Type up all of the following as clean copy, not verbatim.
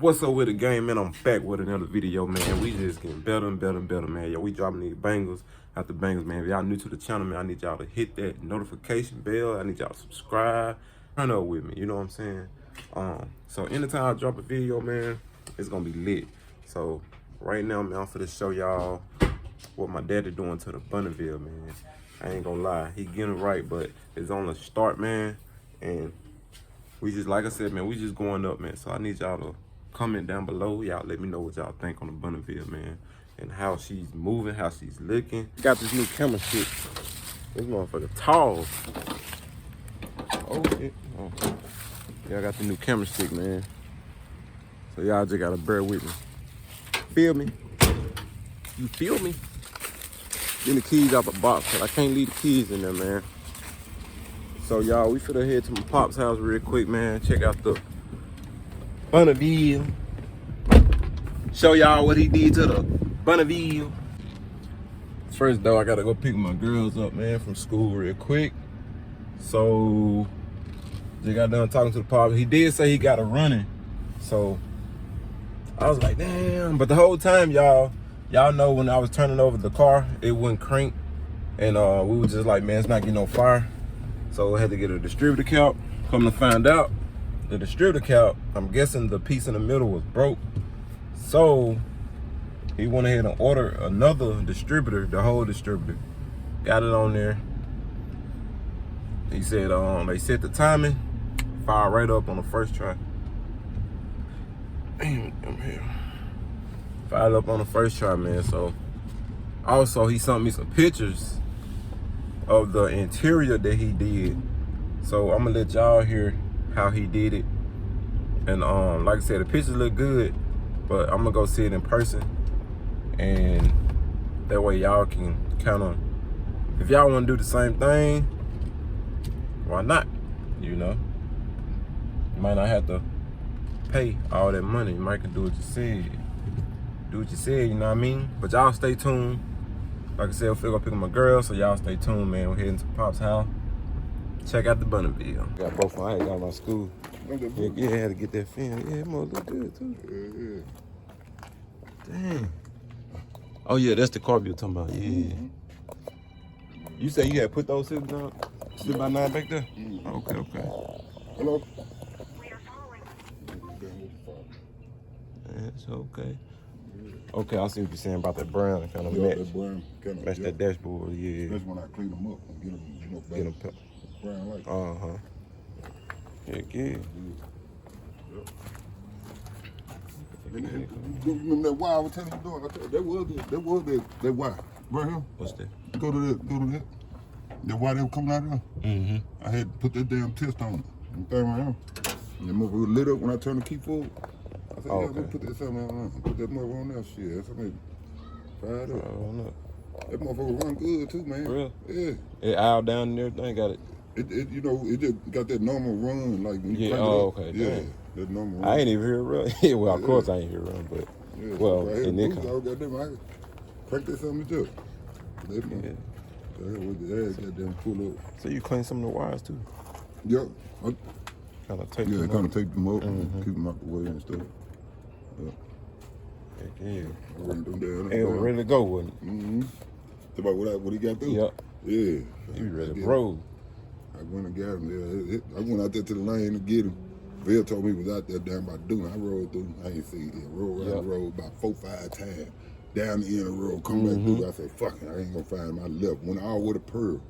What's up with the game, man? I'm back with another video, man. We just getting better and better and better, man. Yo, we dropping these bangers after bangers, man. If y'all new to the channel, man, I need y'all to hit that notification bell. I need y'all to subscribe. Turn up with me, you know what I'm saying? So anytime I drop a video, man, it's gonna be lit. So right now, man, I'm finna show y'all what my daddy doing to the Bonneville, man. I ain't gonna lie, he getting it right, but it's on the start, man. And we just, like I said, man, we just going up, man. So I need y'all to comment down below. Y'all let me know what y'all think on the Bonneville, man. And how she's moving, how she's looking. Got this new camera shit. This motherfucker tall. Oh, shit. Oh. Yeah, I got the new camera stick, man. So y'all just gotta bear with me. Feel me? You feel me? Getting the keys out the box, but I can't leave the keys in there, man. So y'all, we finna head to my pop's house real quick, man. Check out the Bonneville. Show y'all what he did to the Bonneville. First though, I gotta go pick my girls up, man, from school real quick. So just got done talking to the pop. He did say he got a running. So I was like, damn. But the whole time, y'all know when I was turning over the car, it wouldn't crank. And we were just like, man, it's not getting no fire. So I had to get a distributor cap. Come to find out, the distributor cap, I'm guessing the piece in the middle was broke. So he went ahead and ordered another distributor, the whole distributor. Got it on there. He said they set the timing, fire right up on the first try. Damn, I'm here. Fired up on the first try, man. So also he sent me some pictures of the interior that he did. So I'm gonna let y'all hear how he did it. And like I said, the pictures look good, but I'm gonna go see it in person. And that way y'all can kind of, if y'all wanna do the same thing, why not? You know? You might not have to pay all that money. You might can do what you said. Do what you said, you know what I mean? But y'all stay tuned. Like I said, I'm finna go pick up my girl, so y'all stay tuned, man. We're heading to Pop's house. Check out the Bonneville. Got both of them. I had got my school. Yeah, I had to get that film. Yeah, it must look good, too. Yeah. Dang. Oh, yeah, that's the car you were talking about. Yeah. You say you had put those 6x9 back there? Okay. Hello? That's okay. Okay, I see what you're saying about that brown kind of match. That brown kind of match that dashboard, yeah. That's when I clean them up and get them, back. Brown like. Heck yeah. Remember that wire I was telling you doing? That was that wire. Right here. What's that? Go to that. That wire that was coming out of there. I had to put that damn test on it. And thing right here. And the motherfucker lit up when I turned the key forward. I said, yeah, put that something on. Put that motherfucker on there. Shit, that's something. Fired up. That motherfucker run good too, man. For real? Yeah. It aisle down and everything, got it. It you know, it just got that normal run, like when you crank it up. Okay. Yeah, damn. That normal run. I ain't even hear it run. Well, of course I ain't hear it run, but well, right in here, that I got them. I crank that something too. That goddamn pull up. So you clean some of the wires too? Yep. Kind of tape them up. Kind of tape them up, and keep them out the way and stuff. Yeah. Heck yeah. I ran them down. And ready to go, wasn't it? It's about what he got through. Yep. Yeah. He was ready to roll. I went and got him there. I went out there to the lane to get him. Bill told me he was out there down by Doinks. I rode through. I ain't see it. I rode about 4-5 times down the end of the road. Come back through. I said, fuck it. I ain't gonna find my left. Went all with a pearl.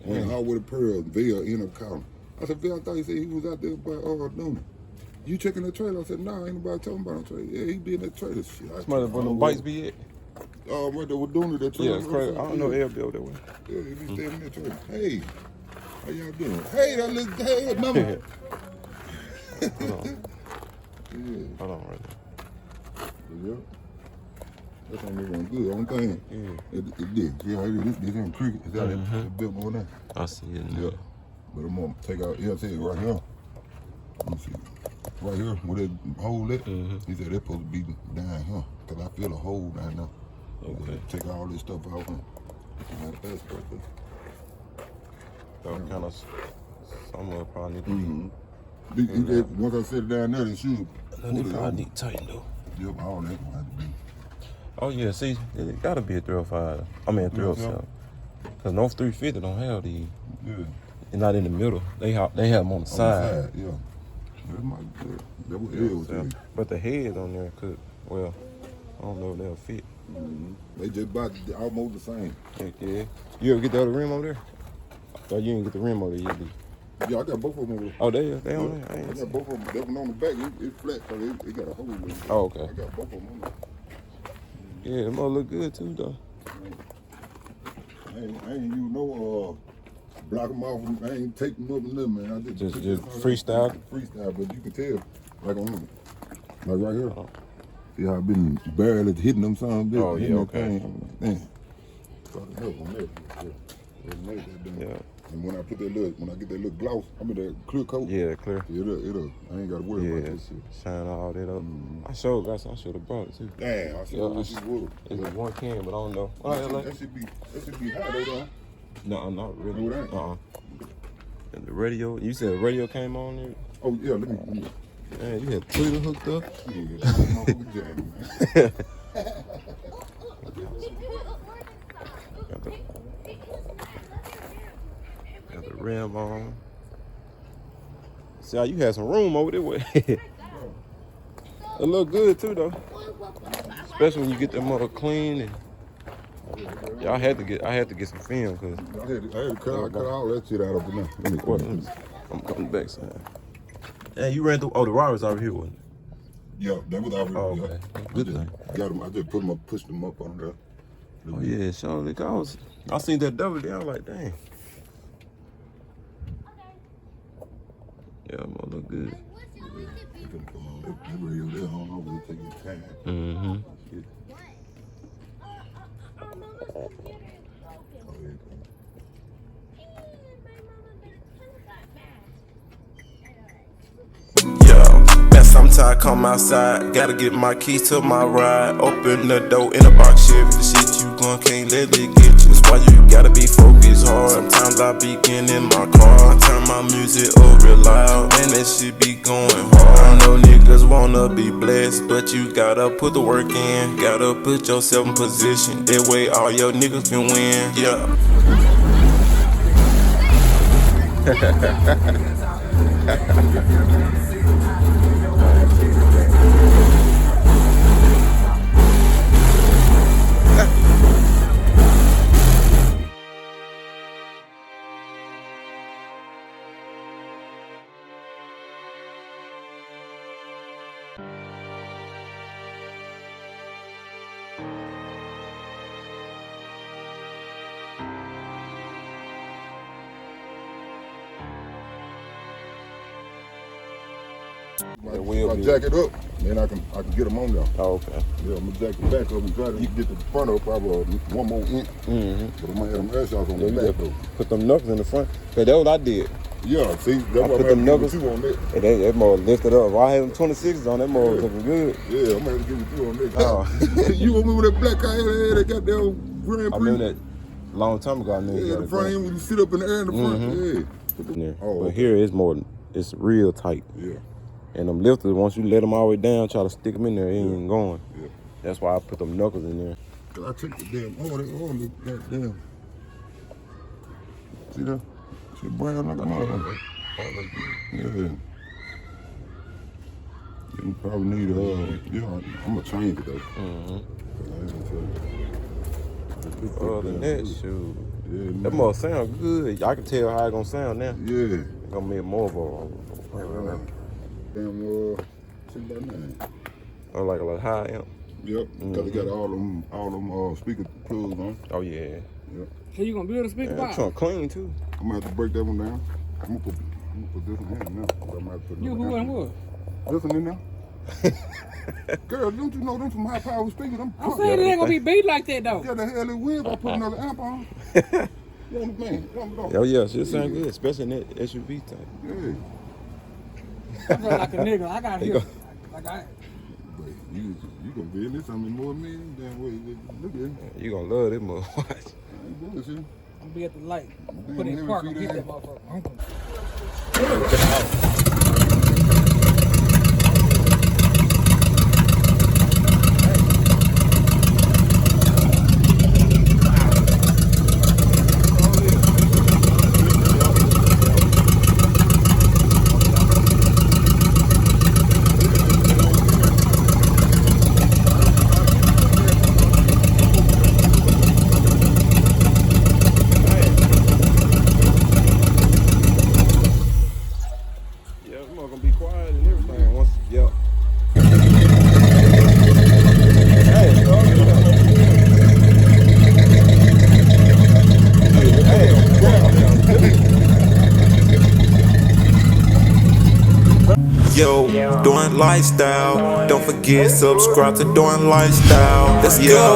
Bill ended up calling. I said, Bill, I thought he said he was out there by Doinks. You checking the trailer? I said, nah, ain't nobody talking about the trailer. Yeah, he be in that trailer shit. Somebody where them bikes be at? Right there with Doinks, that trailer. Yeah, it's crazy. I don't know L built that way. Yeah, he be standing in that trailer. Hey. How y'all doing? Hey, that little hey, mama. Hold on right there. Yeah. That's on this one good. Only thing. It did. Yeah, this on cricket. Is that it built on there? I see it now. Yeah. But I'm gonna take out LT right here. Let me see. Right here, where that hole at, he said that's supposed to be down here. Cause I feel a hole down there. Okay. Take all this stuff out and that's perfect. So kind of, some of it probably need to be. Once I set it down there, then shoot, They probably need to tighten though. Yep, all that gonna have to be. Oh yeah, see, it gotta be a 305. I mean a 307. Cause no 350 don't have these. Yeah. They're not in the middle. They have them on the side. Yeah. That might be good. That would help. But the heads on there could, well, I don't know if they'll fit. They just about almost the same. Heck yeah. You ever get the other rim over there? Oh, you didn't get the rim over there yet, did you? Yeah, I got both of them over there. Oh, they on there? I got both of them. That one on the back, it's flat, so it got a hole in it. Oh, okay. I got both of them on there. Yeah, it might look good too, though. I ain't use no block them off. I ain't take them up and nothing, man. I just freestyle. Freestyle, but you can tell, like on them, like right here. See how I've been barely hitting them some bit. Oh yeah, okay. Man, try to help on that. Yeah. And when I get that little gloss, I mean that clear coat. Yeah, clear. It'll. I ain't gotta worry about that shit. Shine all that up. I should have brought it too. Damn, I should have. It's one can, but I don't know. That should be high though. No, not really. No, it ain't. And the radio, you said the radio came on there? Oh yeah, let me. Man, you had Twitter hooked up? Yeah, that's my motherfucking jam, man. Got the rim on. See how you had some room over there with. It look good too though. Especially when you get that mother clean and yeah, I had to get some film because I had to cut all that shit out of it now. I'm coming back side. Yeah, you ran through the rod was over here, wasn't it? Yeah, that was already. Oh, okay. Good thing. Got them. I just put them up, pushed them up on there. Oh yeah, surely. I seen that double there. I was like, dang. Yeah, I'm gonna look good. Come on, that radio there, I don't know, we'll take your time. Mm-hmm. Sometimes I come outside, gotta get my keys to my ride. Open the door in a box Chevy. The shit you gon' can't let it get you. That's why you gotta be focused hard. Sometimes I be getting in my car, I turn my music up real loud. Man, that shit be going hard. I know niggas wanna be blessed, but you gotta put the work in. Gotta put yourself in position. That way all your niggas can win. Yeah. If I jack it up, then I can get them on there. Oh, okay. Yeah, I'm gonna jack the back up and try to get the front up probably one more inch. But I'm gonna have them air shots on the back though. Put them knuckles in the front. Cause that's what I did. Yeah, see, that's why I'm put them knuckles you on that. And that more lifted up. If I had them 26s on, that more was looking good. Yeah, I'm gonna have to give it you on that. Oh. You remember that black car that got that old Grand Prix? I remember that a long time ago. I knew yeah, the front end when you sit up in the air in the front. Yeah. Oh, but here it's more, it's real tight. Yeah. And them lifters, once you let them all the way down, try to stick them in there, it ain't going. Yeah. That's why I put them knuckles in there. I took the damn oil, look goddamn. See that? Shit brown like a motherfucker. Yeah. You probably need I'm gonna change it though. Other than that, shoot. Yeah, that must sound good. I can tell how it gonna sound now. Yeah. It's gonna be more of a damn, shit about that. Oh, like a high amp. Yep, because it got all them speaker plugs on. Oh yeah. Yep. So you gonna build a speaker box? That trunk clean too. I'm gonna have to break that one down. I'm gonna put this one in now. You put what? This one in there. Girl, don't you know them some high power speakers? I'm saying it ain't gonna be beat like that though. Yeah, the hell it will if I put another amp on. You understand? Oh yeah, shit sound good, especially in that SUV type. Yeah. I feel like a nigga. I got here. You gonna be in this something more than me? Damn way. Look at it. You gonna love this mother. Watch. I'm gonna be at the light. Put in park and get that motherfucker. Yo, Doing Lifestyle. Don't forget, subscribe to Doing Lifestyle. Let's go.